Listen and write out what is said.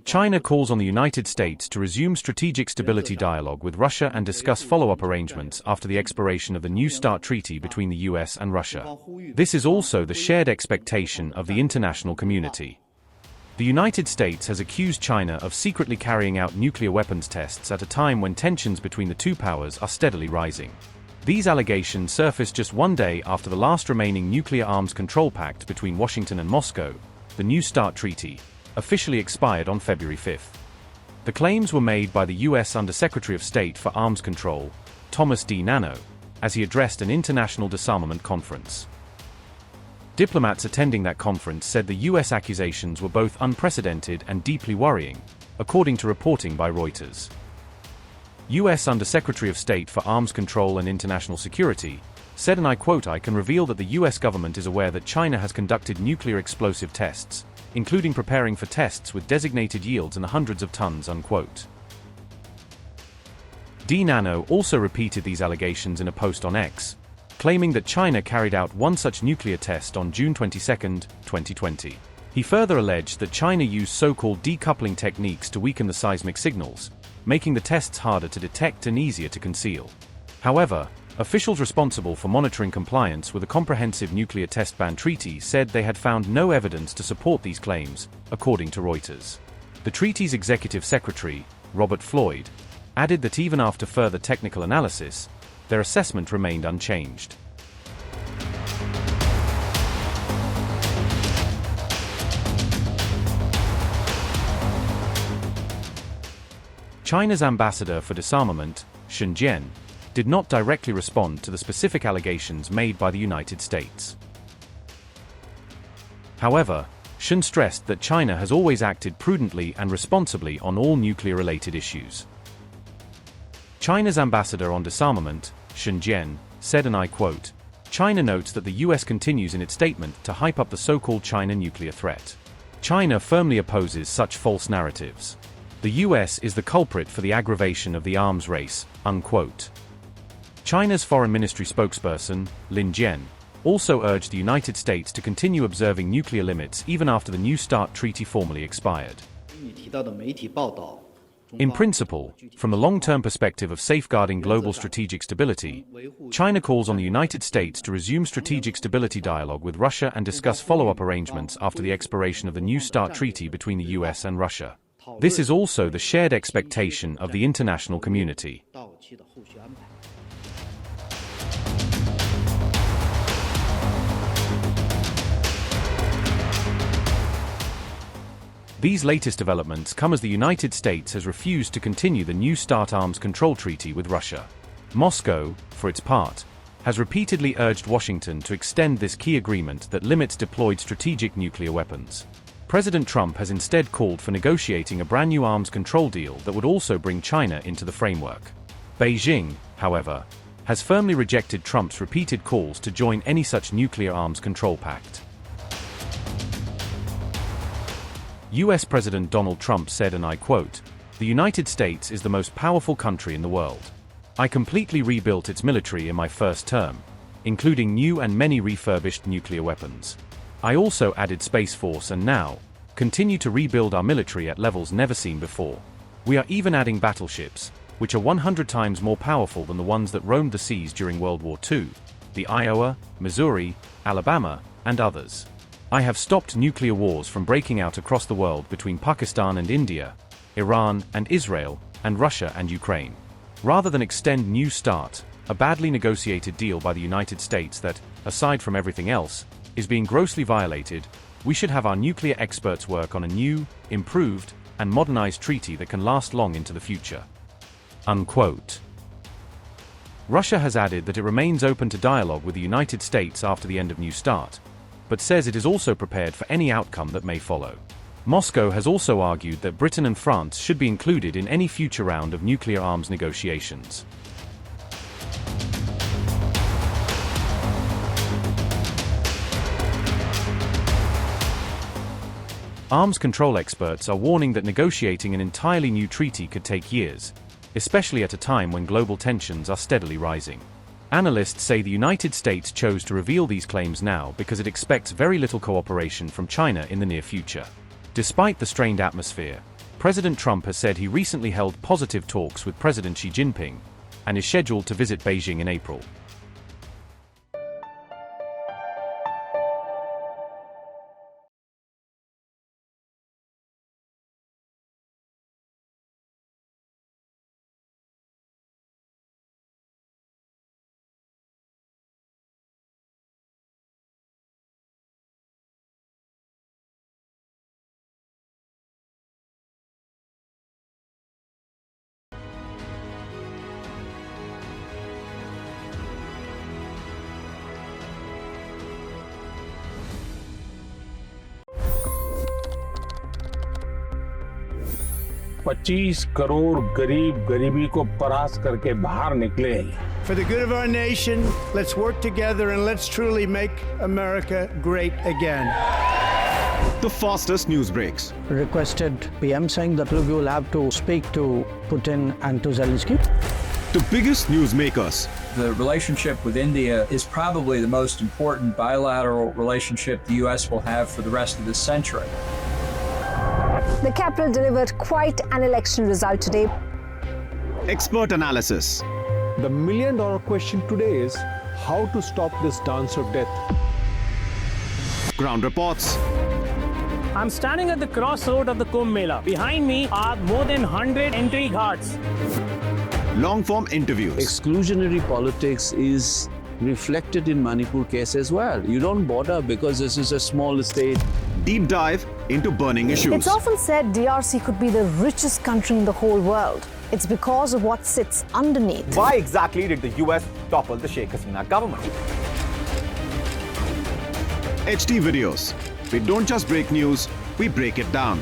China calls on the United States to resume strategic stability dialogue with Russia and discuss follow-up arrangements after the expiration of the New START treaty between the U.S. and Russia. This is also the shared expectation of the international community. The United States has accused China of secretly carrying out nuclear weapons tests at a time when tensions between the two powers are steadily rising. These allegations surfaced just one day after the last remaining nuclear arms control pact between Washington and Moscow, the New START treaty, officially expired on February 5. The claims were made by the U.S. Undersecretary of State for Arms Control, Thomas DiNanno, as he addressed an international disarmament conference. Diplomats attending that conference said the U.S. accusations were both unprecedented and deeply worrying, according to reporting by Reuters. U.S. Undersecretary of State for Arms Control and International Security said, and I quote, "I can reveal that the U.S. government is aware that China has conducted nuclear explosive tests, including preparing for tests with designated yields in the hundreds of tons," unquote. DiNanno also repeated these allegations in a post on X, claiming that China carried out one such nuclear test on June 22, 2020. He further alleged that China used so-called decoupling techniques to weaken the seismic signals, making the tests harder to detect and easier to conceal. However, officials responsible for monitoring compliance with a comprehensive nuclear test ban treaty said they had found no evidence to support these claims, according to Reuters. The treaty's executive secretary, Robert Floyd, added that even after further technical analysis, their assessment remained unchanged. China's ambassador for disarmament, Shenzhen, did not directly respond to the specific allegations made by the United States. However, Shun stressed that China has always acted prudently and responsibly on all nuclear-related issues. China's ambassador on disarmament, Shenzhen, said, and I quote, "China notes that the U.S. continues in its statement to hype up the so-called China nuclear threat. China firmly opposes such false narratives. The U.S. is the culprit for the aggravation of the arms race," unquote. China's Foreign Ministry spokesperson, Lin Jian, also urged the United States to continue observing nuclear limits even after the New START treaty formally expired. In principle, from the long-term perspective of safeguarding global strategic stability, China calls on the United States to resume strategic stability dialogue with Russia and discuss follow-up arrangements after the expiration of the New START treaty between the U.S. and Russia. This is also the shared expectation of the international community. These latest developments come as the United States has refused to continue the New START arms control treaty with Russia. Moscow, for its part, has repeatedly urged Washington to extend this key agreement that limits deployed strategic nuclear weapons. President Trump has instead called for negotiating a brand new arms control deal that would also bring China into the framework. Beijing, however, has firmly rejected Trump's repeated calls to join any such nuclear arms control pact. U.S. President Donald Trump said, and I quote, "The United States is the most powerful country in the world. I completely rebuilt its military in my first term, including new and many refurbished nuclear weapons. I also added Space Force and now continue to rebuild our military at levels never seen before. We are even adding battleships, which are 100 times more powerful than the ones that roamed the seas during World War II, the Iowa, Missouri, Alabama, and others. I have stopped nuclear wars from breaking out across the world between Pakistan and India, Iran and Israel, and Russia and Ukraine. Rather than extend New START, a badly negotiated deal by the United States that, aside from everything else, is being grossly violated, we should have our nuclear experts work on a new, improved, and modernized treaty that can last long into the future." Unquote. Russia has added that it remains open to dialogue with the United States after the end of New START, but says it is also prepared for any outcome that may follow. Moscow has also argued that Britain and France should be included in any future round of nuclear arms negotiations. Arms control experts are warning that negotiating an entirely new treaty could take years, especially at a time when global tensions are steadily rising. Analysts say the United States chose to reveal these claims now because it expects very little cooperation from China in the near future. Despite the strained atmosphere, President Trump has said he recently held positive talks with President Xi Jinping and is scheduled to visit Beijing in April. $25 crore गरीब गरीबी को परास्त करके बाहर निकले। For the good of our nation, let's work together and let's truly make America great again. The fastest news breaks. Requested PM saying that we will have to speak to Putin and to Zelensky. The biggest news makers. The relationship with India is probably the most important bilateral relationship the U.S. will have for the rest of this century. The capital delivered quite an election result today. Expert analysis. The million-dollar question today is how to stop this dance of death. Ground reports. I'm standing at the crossroad of the Kumbh Mela. Behind me are more than 100 entry guards. Long-form interviews. Exclusionary politics is reflected in Manipur case as well. You don't bother because this is a small state. Deep dive into burning issues. It's often said DRC could be the richest country in the whole world. It's because of what sits underneath. Why exactly did the US topple the Sheikh Hasina government? HD videos. We don't just break news, we break it down.